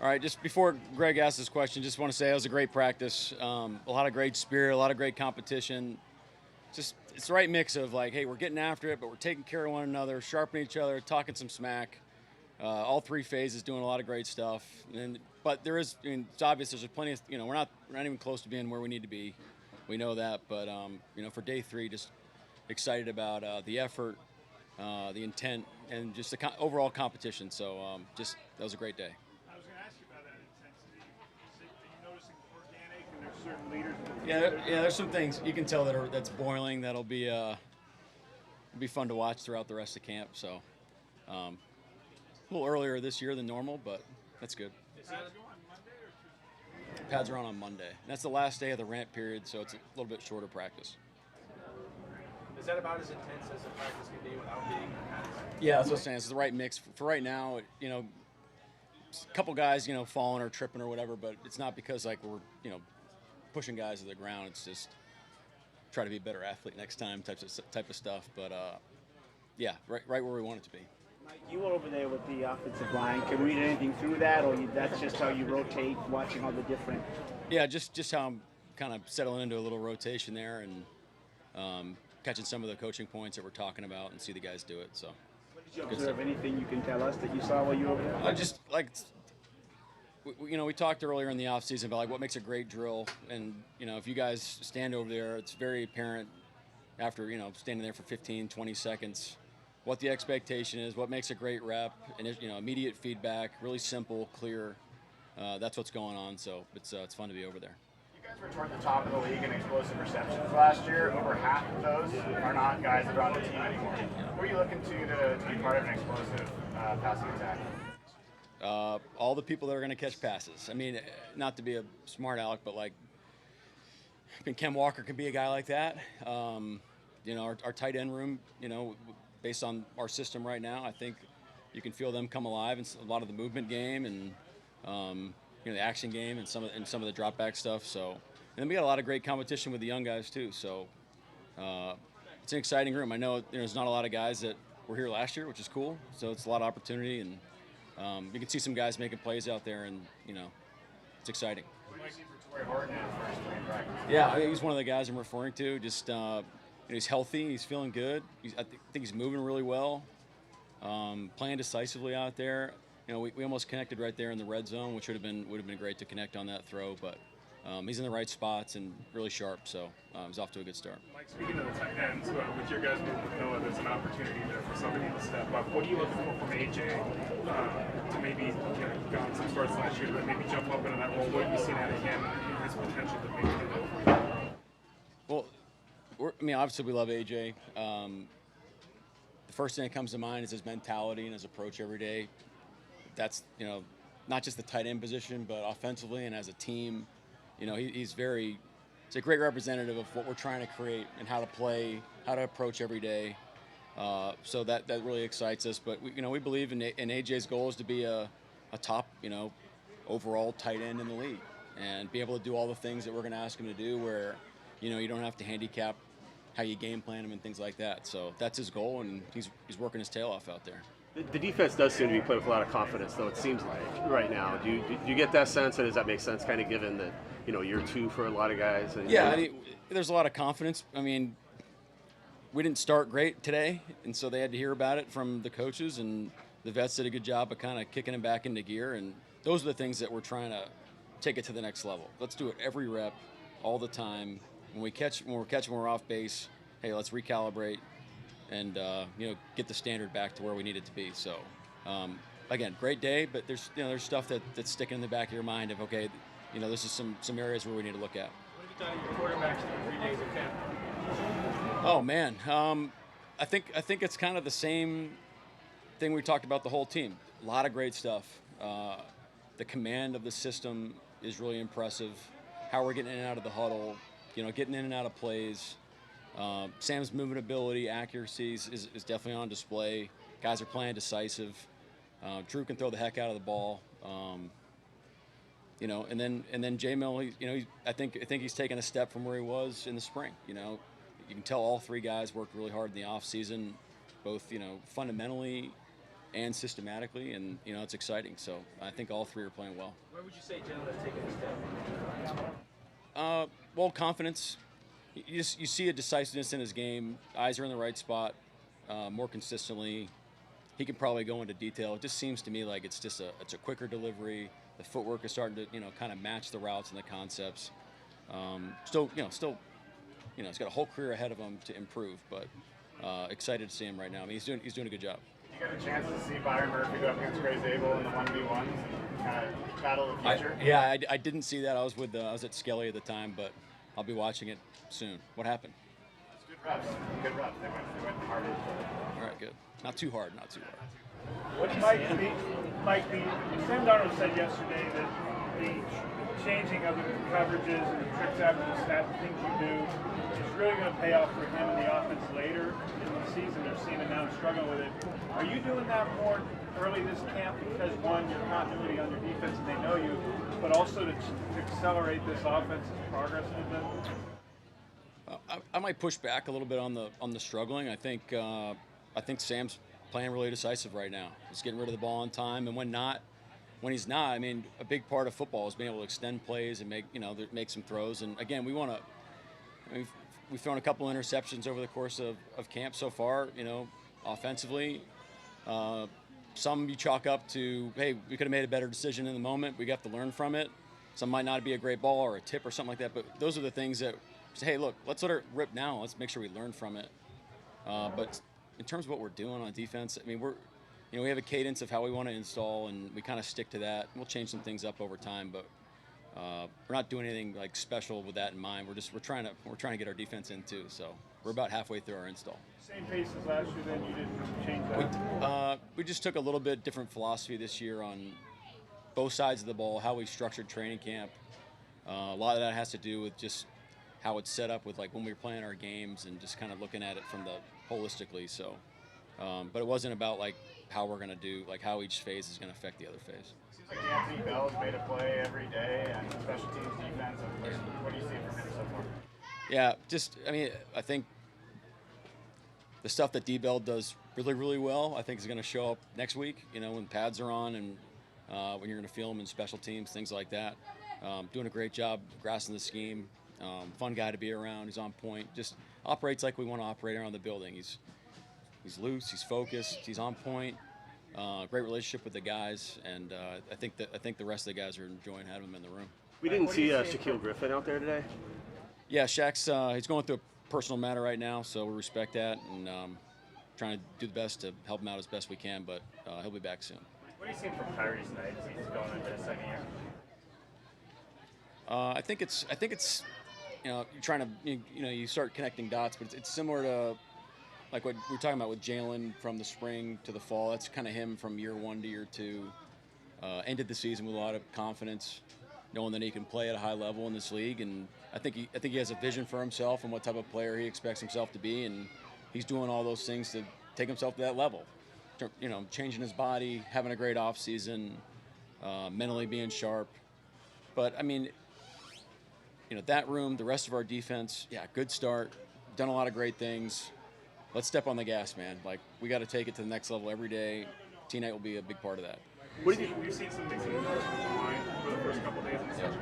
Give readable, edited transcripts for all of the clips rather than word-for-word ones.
All right, just before Greg asks this question, just want to say it was a great practice. A lot of great spirit, a lot of great competition. Just it's the right mix of like, hey, we're getting after it, but we're taking care of one another, sharpening each other, talking some smack. All three phases doing a lot of great stuff. But there is, I mean, it's obvious there's plenty of, we're not even close to being where we need to be. We know that, but for day 3, just excited about the effort, the intent, and just the overall competition. So just that was a great day. I was going to ask you about that intensity. Are you noticing organic, and there's certain leaders? There's some things you can tell that's boiling. That'll be fun to watch throughout the rest of camp. So a little earlier this year than normal, but that's good. Does pads go on Monday or Tuesday? Pads are on Monday. That's the last day of the ramp period, so it's a little bit shorter practice. Is that about as intense as a practice can be without being pads? Yeah, that's what I'm saying. It's the right mix for right now. A couple guys, falling or tripping or whatever, but it's not because like we're, pushing guys to the ground. It's just try to be a better athlete next time type of stuff. But right where we want it to be. Mike, you were over there with the offensive line. Can we read anything through that, or that's just how you rotate, watching all the different? Yeah, just how I'm kind of settling into a little rotation there and catching some of the coaching points that we're talking about and see the guys do it. So. Did you observe anything you can tell us that you saw while you were over there? I just like, we talked earlier in the offseason about like what makes a great drill, and if you guys stand over there, it's very apparent after standing there for 15, 20 seconds. What the expectation is, what makes a great rep, and immediate feedback, really simple, clear. That's what's going on. So it's fun to be over there. You guys were toward the top of the league in explosive receptions last year. Over half of those are not guys that are on the team anymore. Who are you looking to be part of an explosive passing attack? All the people that are going to catch passes. I mean, not to be a smart aleck, but like, I mean, Ken Walker can be a guy like that. Our tight end room, based on our system right now, I think you can feel them come alive in a lot of the movement game and the action game and some of the drop back stuff. So, and then we got a lot of great competition with the young guys too. So it's an exciting room. I know there's not a lot of guys that were here last year, which is cool. So it's a lot of opportunity, and you can see some guys making plays out there, and it's exciting. What do you see for Torrey Horton in his first spring practice? Yeah, I think he's one of the guys I'm referring to. Just he's healthy, he's feeling good. I think he's moving really well, playing decisively out there. We almost connected right there in the red zone, which would have been great to connect on that throw. But he's in the right spots and really sharp, so he's off to a good start. Mike, speaking of the tight ends, with your guys moving with Noah, there's an opportunity there for somebody to step up. What are you looking for from AJ to maybe got some starts last year, but maybe jump up into that role? What have you seen out of him and his potential to maybe do that? Well, obviously we love AJ. The first thing that comes to mind is his mentality and his approach every day. That's not just the tight end position, but offensively and as a team, he's a great representative of what we're trying to create and how to play, how to approach every day. So that really excites us. But we believe in AJ's goal is to be a top overall tight end in the league and be able to do all the things that we're going to ask him to do, where you don't have to handicap how you game plan him and things like that. So that's his goal, and he's working his tail off out there. The defense does seem to be playing with a lot of confidence, though, it seems like, right now. Do you get that sense, and does that make sense, kind of given that, year 2 for a lot of guys? And, yeah, there's a lot of confidence. We didn't start great today, and so they had to hear about it from the coaches, and the vets did a good job of kind of kicking him back into gear, and those are the things that we're trying to take it to the next level. Let's do it every rep, all the time. When we're catching, we're off base, hey, let's recalibrate and get the standard back to where we need it to be. So, again, great day, but there's stuff that's sticking in the back of your mind of, okay, this is some areas where we need to look at. What have you done your quarterbacks through 3 days of camp? Oh man, I think it's kind of the same thing we talked about the whole team. A lot of great stuff. The command of the system is really impressive. How we're getting in and out of the huddle, getting in and out of plays. Sam's movement ability, accuracies is definitely on display. Guys are playing decisive. Drew can throw the heck out of the ball. And then J-Mill, I think he's taken a step from where he was in the spring. You can tell all 3 guys worked really hard in the off season, both fundamentally, and systematically, and it's exciting. So I think all three are playing well. Where would you say Jalen has taken a step? Well, confidence. You see a decisiveness in his game. Eyes are in the right spot more consistently. He can probably go into detail. It just seems to me like it's a quicker delivery. The footwork is starting to kind of match the routes and the concepts. Still, he's got a whole career ahead of him to improve, but excited to see him right now. I mean, he's doing a good job. You got a chance to see Byron Murphy go up against Gray Zabel in the 1v1s, kind of battle of the future? I didn't see that. I was at Skelly at the time, but I'll be watching it soon. What happened? It's good reps. Good reps. They went hard. All right, good. Not too hard. What do you Mike, Sam Darnold said yesterday that the changing of the coverages and the tricks after the snap, the things you do, is really going to pay off for him and the offense later in the season. They're seeing it now and struggling with it. Are you doing that more early this camp because, one, your continuity on your defense and they know you, but also to accelerate this offense's progress a little bit? I might push back a little bit on the struggling. I think Sam's playing really decisive right now. He's getting rid of the ball on time, and when he's not, I mean, a big part of football is being able to extend plays and make some throws. And again, we've thrown a couple interceptions over the course of camp so far. Offensively, some you chalk up to, hey, we could have made a better decision in the moment. We got to learn from it. Some might not be a great ball or a tip or something like that. But those are the things that say, hey, look, let's let it rip now. Let's make sure we learn from it. But in terms of what we're doing on defense, I mean, we have a cadence of how we want to install, and we kind of stick to that. We'll change some things up over time, but we're not doing anything like special with that in mind. We're trying to get our defense in too. So we're about halfway through our install. Same pace as last year, then you didn't change that? We just took a little bit different philosophy this year on both sides of the ball, how we structured training camp. A lot of that has to do with just how it's set up with like when we were playing our games and just kind of looking at it from the holistically. So, but it wasn't about like how we're going to do, like how each phase is going to affect the other phase. Seems like Anthony Bell's made a play every day and special teams defense. What do you see from him so far? Yeah, I think the stuff that D-Bell does really, really well, I think is going to show up next week, when pads are on and when you're going to feel him in special teams, things like that. Doing a great job grasping the scheme. Fun guy to be around. He's on point. Just operates like we want to operate around the building. He's loose. He's focused. He's on point. Great relationship with the guys, and I think the rest of the guys are enjoying having him in the room. We didn't see Shaquille Griffin out there today. Yeah, Shaq's he's going through a personal matter right now, so we respect that and trying to do the best to help him out as best we can. But he'll be back soon. What are you seeing from Tyrese tonight as he's going into his second year? I think it's you're trying to you start connecting dots, but it's similar to like what we were talking about with Jalen from the spring to the fall. That's kind of him from year one to year two. Ended the season with a lot of confidence, knowing that he can play at a high level in this league, and I think he has a vision for himself and what type of player he expects himself to be, and he's doing all those things to take himself to that level. Changing his body, having a great off season, mentally being sharp. But I mean, that room, the rest of our defense, yeah, good start. Done a lot of great things. Let's step on the gas, man. Like, we got to take it to the next level every day. T-Night will be a big part of that. We've seen some mixing in the line for the first couple of days and such.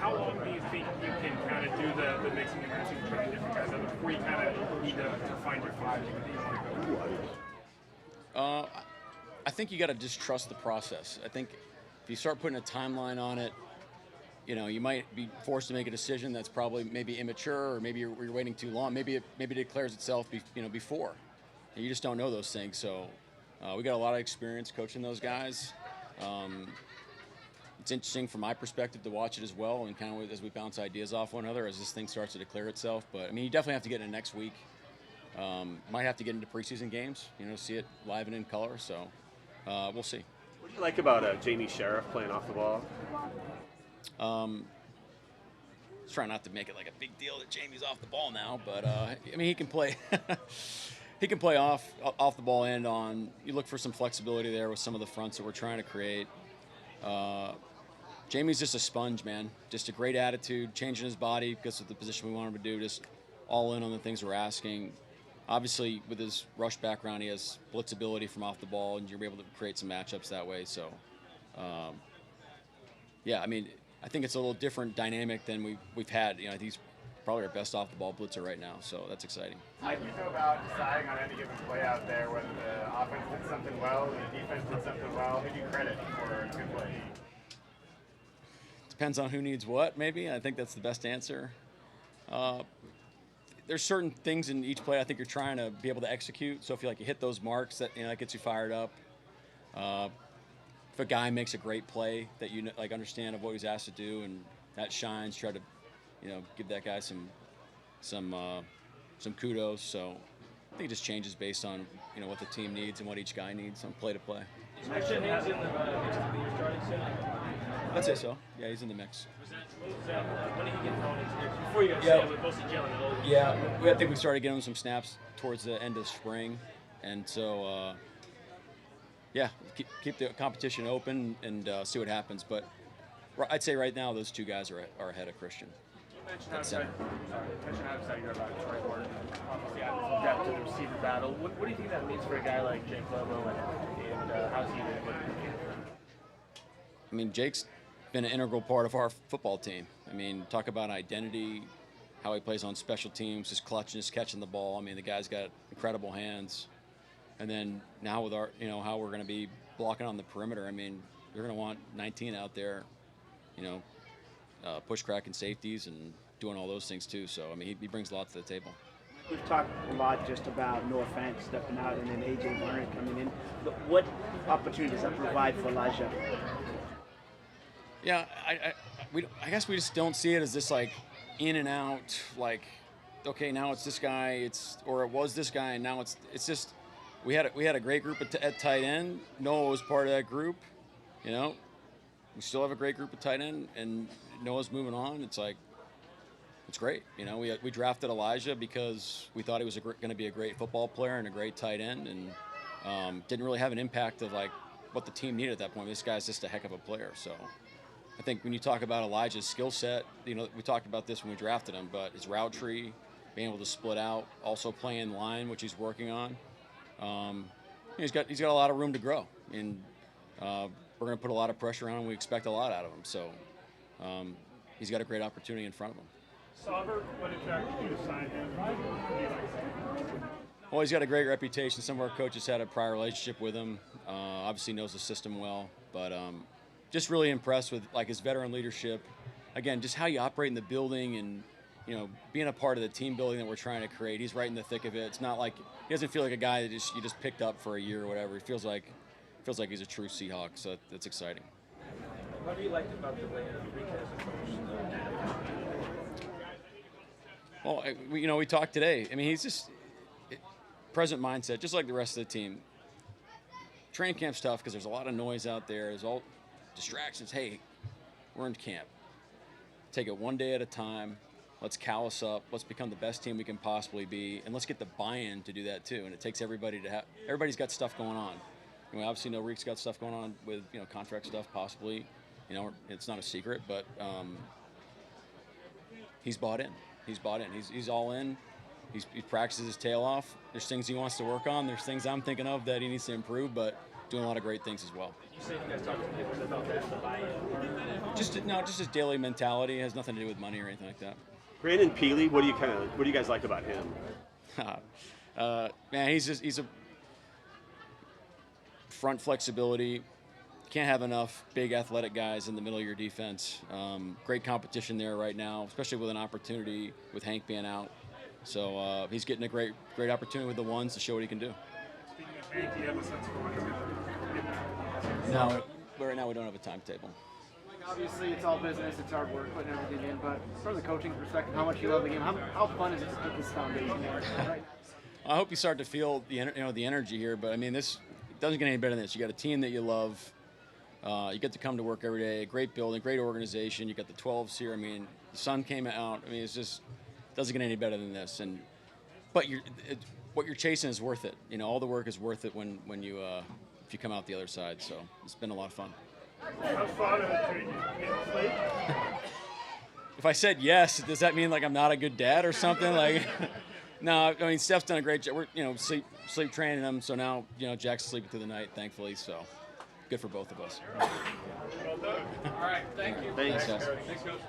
How long do you think you can kind of do the mixing and matching, trying different guys out before you kind of need to find your five that you want to go? I think you got to just trust the process. I think if you start putting a timeline on it, you might be forced to make a decision that's probably maybe immature, or maybe you're waiting too long. Maybe it declares itself, before. And you just don't know those things. So we got a lot of experience coaching those guys. It's interesting from my perspective to watch it as well, and kind of as we bounce ideas off one another as this thing starts to declare itself. But I mean, you definitely have to get in next week. Might have to get into preseason games, see it live and in color. So we'll see. What do you like about Jamie Sheriff playing off the ball? Trying not to make it like a big deal that Jamie's off the ball now, but he can play. He can play off the ball and on. You look for some flexibility there with some of the fronts that we're trying to create. Jamie's just a sponge, man. Just a great attitude, changing his body because of the position we want him to do. Just all in on the things we're asking. obviously with his rush background, he has blitz ability from off the ball, and you're able to create some matchups that way. So, yeah, I mean, I think it's a little different dynamic than we've had. I think he's probably our best off the ball blitzer right now, so that's exciting. How do you feel about deciding on any given play out there, whether the offense did something well or the defense did something well? Who do you credit for a good play? Depends on who needs what, maybe. I think that's the best answer. There's certain things in each play I think you're trying to be able to execute. So if you hit those marks, that that gets you fired up. If a guy makes a great play that you understand of what he's asked to do and that shines, try to give that guy some kudos. So I think it just changes based on what the team needs and what each guy needs on play to play. Is Christian Hayes in the mix to be starting soon? I'd say so. Yeah, he's in the mix. When did he get thrown into there? Before you got to with mostly gelling. Yeah, I think we started getting him some snaps towards the end of spring, and so yeah, keep the competition open and see what happens. But I'd say right now those two guys are ahead of Christian. You mentioned how excited you are about Troy Horton. Obviously, added depth to the receiver battle. What do you think that means for a guy like Jake Lobo, and how's he been? I mean, Jake's been an integral part of our football team. I mean, talk about identity, how he plays on special teams, his clutchness, catching the ball. I mean, the guy's got incredible hands. And then now with our, how we're going to be blocking on the perimeter. I mean, you're going to want 19 out there, push cracking safeties and doing all those things too. So, I mean, he brings a lot to the table. We've talked a lot just about no offense stepping out and then A.J. Barnett coming in. But what opportunity does that provide for Elijah? Yeah, I guess we just don't see it as this in and out, okay, now it's this guy, or it was this guy, and now it's just we had a great group at tight end. Noah was part of that group, we still have a great group at tight end, and Noah's moving on. It's great, we drafted Elijah because we thought he was going to be a great football player and a great tight end, and didn't really have an impact of what the team needed at that point. This guy's just a heck of a player, so. I think when you talk about Elijah's skill set, we talked about this when we drafted him, but his route tree, being able to split out, also playing line, which he's working on. He's got a lot of room to grow, and we're going to put a lot of pressure on him. We expect a lot out of him, so he's got a great opportunity in front of him. Sauber, what attracted you to sign him? Well, he's got a great reputation. Some of our coaches had a prior relationship with him. Obviously knows the system well, but just really impressed with his veteran leadership. Again, just how you operate in the building and being a part of the team building that we're trying to create. He's right in the thick of it. It's not he doesn't feel like a guy that you just picked up for a year or whatever. He feels like he's a true Seahawk. So that's exciting. What do you like about the way Riq has approached? Well, we talked today. I mean, he's just present mindset, just like the rest of the team. Training camp's tough because there's a lot of noise out there. There's all distractions. Hey, we're in camp. Take it one day at a time. Let's callous up. Let's become the best team we can possibly be, and let's get the buy-in to do that too. And it takes everybody to have. Everybody's got stuff going on. And we obviously know Riq's got stuff going on with contract stuff possibly. It's not a secret, but he's bought in. He's bought in. He's all in. He practices his tail off. There's things he wants to work on. There's things I'm thinking of that he needs to improve, but doing a lot of great things as well. You say you guys talked to people about that, the buy-in? Just his daily mentality. It has nothing to do with money or anything like that. Brandon Peely, what do you guys like about him? Man, he's a front flexibility. Can't have enough big athletic guys in the middle of your defense. Great competition there right now, especially with an opportunity with Hank being out. So he's getting a great opportunity with the ones to show what he can do. Speaking of Hank, do you have a sense for when he's going to get back? No, right now we don't have a timetable. Obviously, it's all business, it's hard work, putting everything in, but from the coaching perspective, how much you love the game, how fun is it to put this foundation there? Right? I hope you start to feel the energy here, but I mean, this doesn't get any better than this. You got a team that you love. You get to come to work every day. Great building, great organization. You got the 12s here. I mean, the sun came out. I mean, it's just doesn't get any better than this. But what you're chasing is worth it. All the work is worth it when you if you come out the other side. So it's been a lot of fun. How's fatherhood treating you? Getting sleep? If I said yes, does that mean I'm not a good dad or something? No, I mean Steph's done a great job. We're sleep training him, so now Jack's sleeping through the night, thankfully. So good for both of us. All right, thank you. Thanks. Thanks, guys. Thanks, Coach.